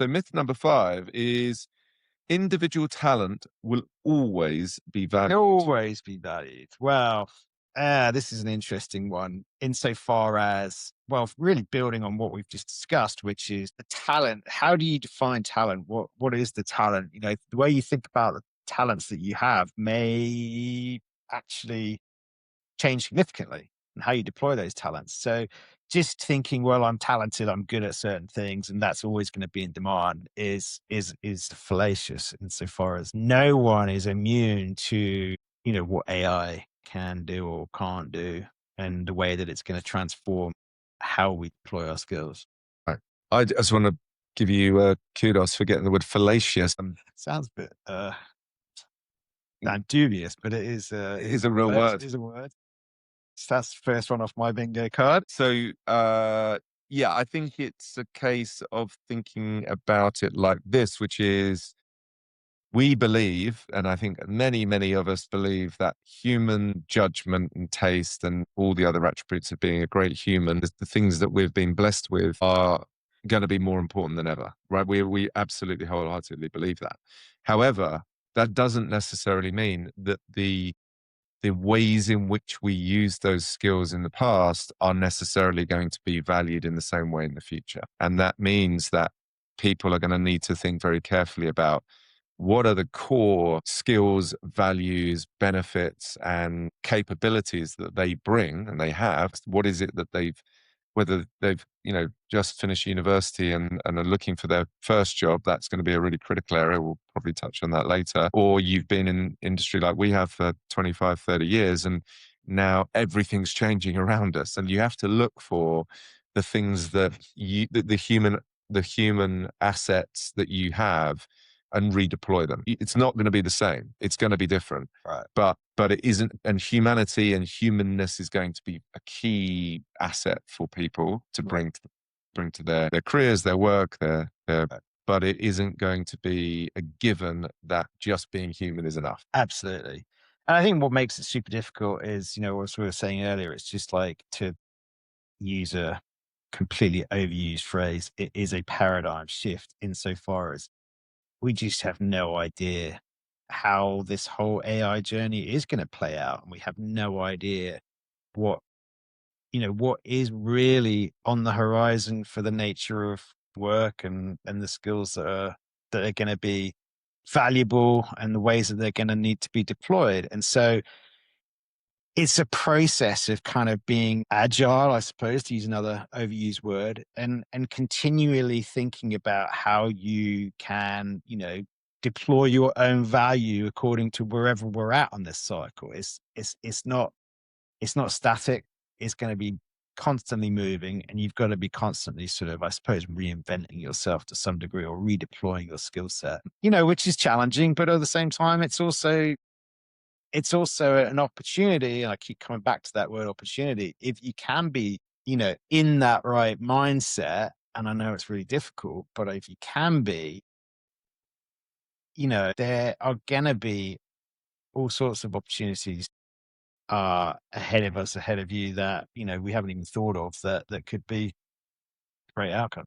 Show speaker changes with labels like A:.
A: So myth number 5 is individual talent will always be valued.
B: Always be valued. Well, this is an interesting one insofar as, well, really building on what we've just discussed, which is the talent. How do you define talent? What is the talent? The way you think about the talents that you have may actually change significantly and how you deploy those talents. So just thinking, well, I'm talented, I'm good at certain things, and that's always going to be in demand is fallacious insofar as no one is immune to, what AI can do or can't do and the way that it's going to transform how we deploy our skills.
A: Right. I just want to give you kudos for getting the word fallacious.
B: Sounds a bit dubious, but
A: It is a real word.
B: it is a word. So that's the first one off my bingo card.
A: So, yeah, I think it's a case of thinking about it like this, which is we believe, and I think many, many of us believe that human judgment and taste and all the other attributes of being a great human, the things that we've been blessed with are going to be more important than ever, right? We absolutely wholeheartedly believe that. However, that doesn't necessarily mean that the ways in which we use those skills in the past are necessarily going to be valued in the same way in the future. And that means that people are going to need to think very carefully about what are the core skills, values, benefits, and capabilities that they bring and they have. What is it that whether they've, just finished university and are looking for their first job, that's going to be a really critical area. We'll probably touch on that later. Or you've been in industry like we have for 25, 30 years, and now everything's changing around us. And you have to look for the things that the human assets that you have and redeploy them. It's not going to be the same. It's going to be different.
B: Right.
A: But it isn't, and humanity and humanness is going to be a key asset for people to bring to their careers, their work, but it isn't going to be a given that just being human is enough.
B: Absolutely. And I think what makes it super difficult is, as we were saying earlier, it's just like, to use a completely overused phrase, it is a paradigm shift insofar as we just have no idea how this whole AI journey is going to play out. And we have no idea what, what is really on the horizon for the nature of work and the skills that are going to be valuable and the ways that they're going to need to be deployed. And so it's a process of kind of being agile, I suppose, to use another overused word, and continually thinking about how you can, deploy your own value according to wherever we're at on this cycle. It's not static. It's going to be constantly moving, and you've got to be constantly sort of, I suppose, reinventing yourself to some degree or redeploying your skill set, which is challenging, but at the same time, it's also an opportunity. And I keep coming back to that word opportunity. If you can be, in that right mindset, and I know it's really difficult, but if you can be, there are going to be all sorts of opportunities ahead of us, ahead of you that, we haven't even thought of that could be a great outcome.